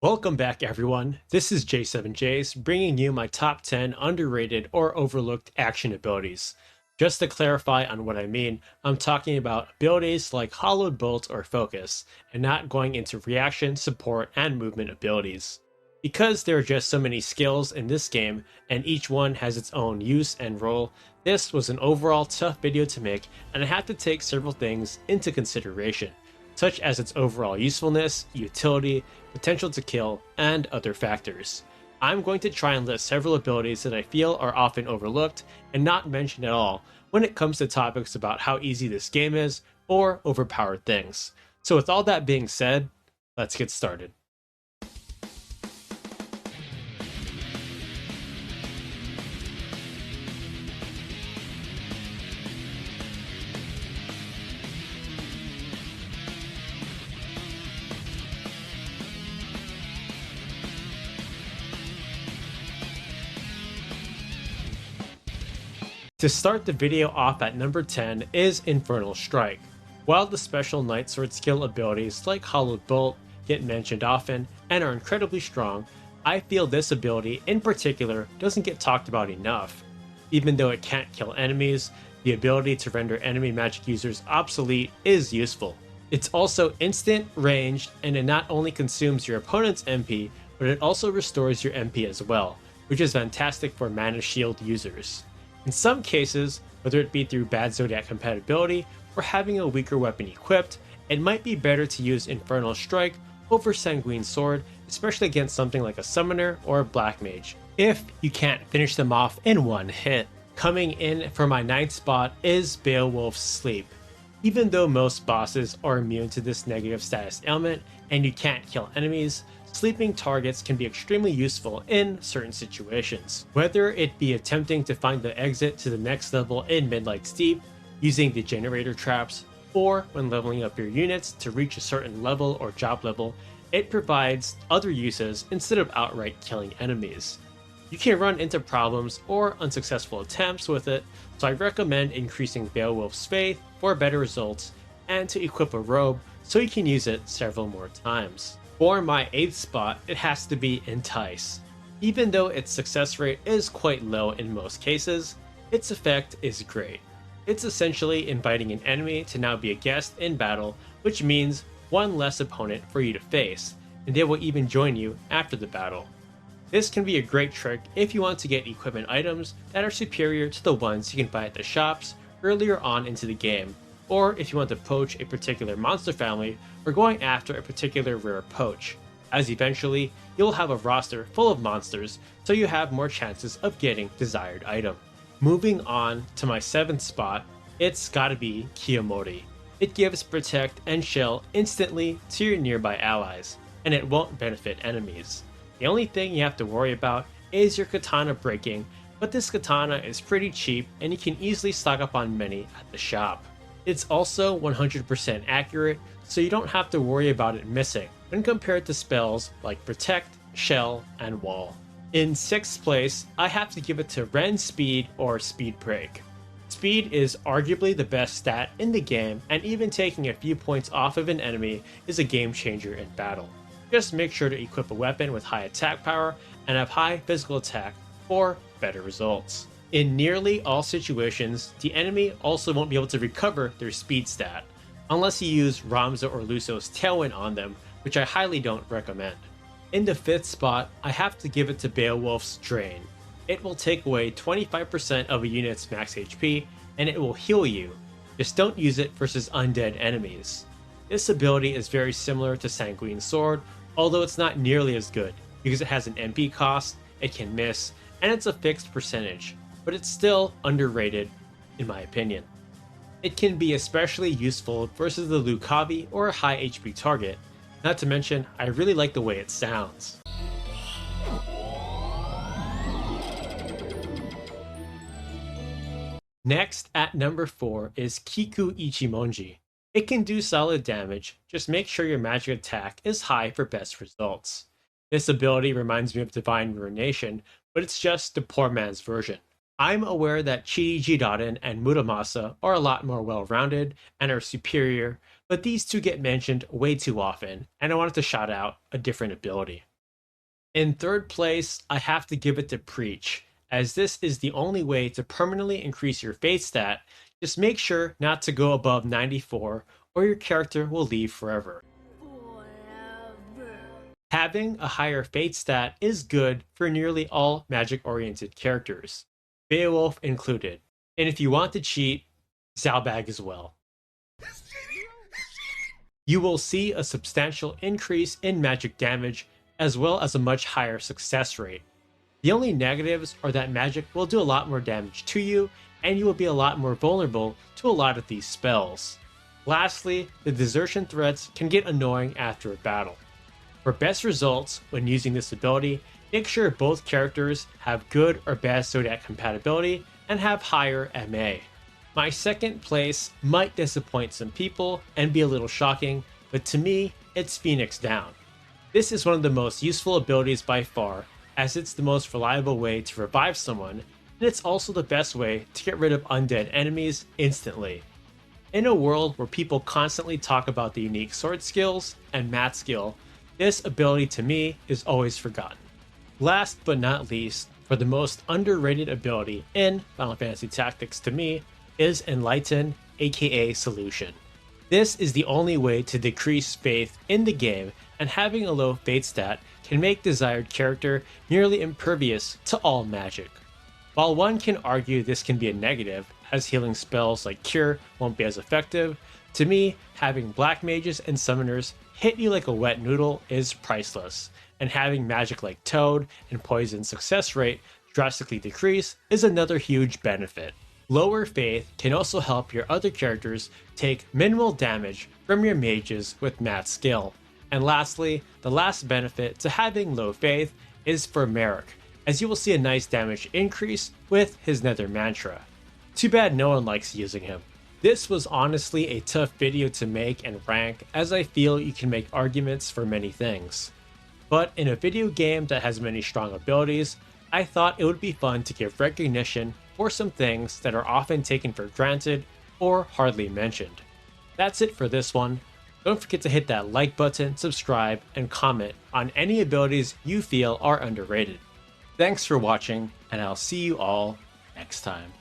Welcome back, everyone. This is J7J's bringing you my top 10 underrated or overlooked action abilities. Just to clarify on what I mean, I'm talking about abilities like Hollowed Bolt or Focus, and not going into reaction, support, and movement abilities. Because there are just so many skills in this game, and each one has its own use and role, this was an overall tough video to make, and I had to take several things into consideration, such as its overall usefulness, utility, potential to kill, and other factors. I'm going to try and list several abilities that I feel are often overlooked and not mentioned at all when it comes to topics about how easy this game is or overpowered things. So, with all that being said, let's get started. To start the video off at number 10 is Infernal Strike. While the special Night Sword skill abilities like Hollowed Bolt get mentioned often and are incredibly strong, I feel this ability in particular doesn't get talked about enough. Even though it can't kill enemies, the ability to render enemy magic users obsolete is useful. It's also instant, ranged, and it not only consumes your opponent's MP, but it also restores your MP as well, which is fantastic for mana shield users. In some cases, whether it be through bad Zodiac compatibility or having a weaker weapon equipped, it might be better to use Infernal Strike over Sanguine Sword, especially against something like a Summoner or a Black Mage, if you can't finish them off in one hit. Coming in for my ninth spot is Beowulf's Sleep. Even though most bosses are immune to this negative status ailment and you can't kill enemies, sleeping targets can be extremely useful in certain situations. Whether it be attempting to find the exit to the next level in Midnight Steep, using the generator traps, or when leveling up your units to reach a certain level or job level, it provides other uses instead of outright killing enemies. You can run into problems or unsuccessful attempts with it, so I recommend increasing Beowulf's Faith for better results and to equip a robe so you can use it several more times. For my 8th spot, it has to be Entice. Even though its success rate is quite low in most cases, its effect is great. It's essentially inviting an enemy to now be a guest in battle, which means one less opponent for you to face, and they will even join you after the battle. This can be a great trick if you want to get equipment items that are superior to the ones you can buy at the shops earlier on into the game, or if you want to poach a particular monster family or going after a particular rare poach, as eventually you'll have a roster full of monsters so you have more chances of getting desired item. Moving on to my 7th spot, it's gotta be Kiyomori. It gives Protect and Shell instantly to your nearby allies, and it won't benefit enemies. The only thing you have to worry about is your katana breaking, but this katana is pretty cheap and you can easily stock up on many at the shop. It's also 100% accurate, so you don't have to worry about it missing when compared to spells like Protect, Shell, and Wall. In 6th place, I have to give it to Ren Speed or Speed Break. Speed is arguably the best stat in the game, and even taking a few points off of an enemy is a game changer in battle. Just make sure to equip a weapon with high attack power and have high physical attack for better results. In nearly all situations, the enemy also won't be able to recover their speed stat, unless you use Ramza or Luso's Tailwind on them, which I highly don't recommend. In the 5th spot, I have to give it to Beowulf's Drain. It will take away 25% of a unit's max HP, and it will heal you. Just don't use it versus undead enemies. This ability is very similar to Sanguine Sword, although it's not nearly as good, because it has an MP cost, it can miss, and it's a fixed percentage, but it's still underrated in my opinion. It can be especially useful versus the Lucavi or a high HP target, not to mention I really like the way it sounds. Next at number 4 is Kiku Ichimonji. It can do solid damage, just make sure your magic attack is high for best results. This ability reminds me of Divine Ruination, but it's just the poor man's version. I'm aware that Chidi Jidaden and Muramasa are a lot more well-rounded and are superior, but these two get mentioned way too often, and I wanted to shout out a different ability. In third place, I have to give it to Preach, as this is the only way to permanently increase your Fate stat. Just make sure not to go above 94 or your character will leave forever. Having a higher Fate stat is good for nearly all magic-oriented characters, Beowulf included, and if you want to cheat, Zalbag as well. You will see a substantial increase in magic damage as well as a much higher success rate. The only negatives are that magic will do a lot more damage to you, and you will be a lot more vulnerable to a lot of these spells. Lastly, the desertion threats can get annoying after a battle. For best results when using this ability, make sure both characters have good or bad Zodiac compatibility and have higher MA. My second place might disappoint some people and be a little shocking, but to me, it's Phoenix Down. This is one of the most useful abilities by far, as it's the most reliable way to revive someone, and it's also the best way to get rid of undead enemies instantly. In a world where people constantly talk about the unique sword skills and mat skill, this ability to me is always forgotten. Last but not least, for the most underrated ability in Final Fantasy Tactics to me, is Enlighten, aka Solution. This is the only way to decrease faith in the game, and having a low fate stat can make desired character nearly impervious to all magic. While one can argue this can be a negative, as healing spells like Cure won't be as effective, to me, having black mages and summoners hit you like a wet noodle is priceless, and having magic like Toad and Poison success rate drastically decrease is another huge benefit. Lower faith can also help your other characters take minimal damage from your mages with mat skill. And lastly, the last benefit to having low faith is for Merrick, as you will see a nice damage increase with his Nether Mantra. Too bad no one likes using him. This was honestly a tough video to make and rank, as I feel you can make arguments for many things. But in a video game that has many strong abilities, I thought it would be fun to give recognition for some things that are often taken for granted or hardly mentioned. That's it for this one. Don't forget to hit that like button, subscribe, and comment on any abilities you feel are underrated. Thanks for watching, and I'll see you all next time.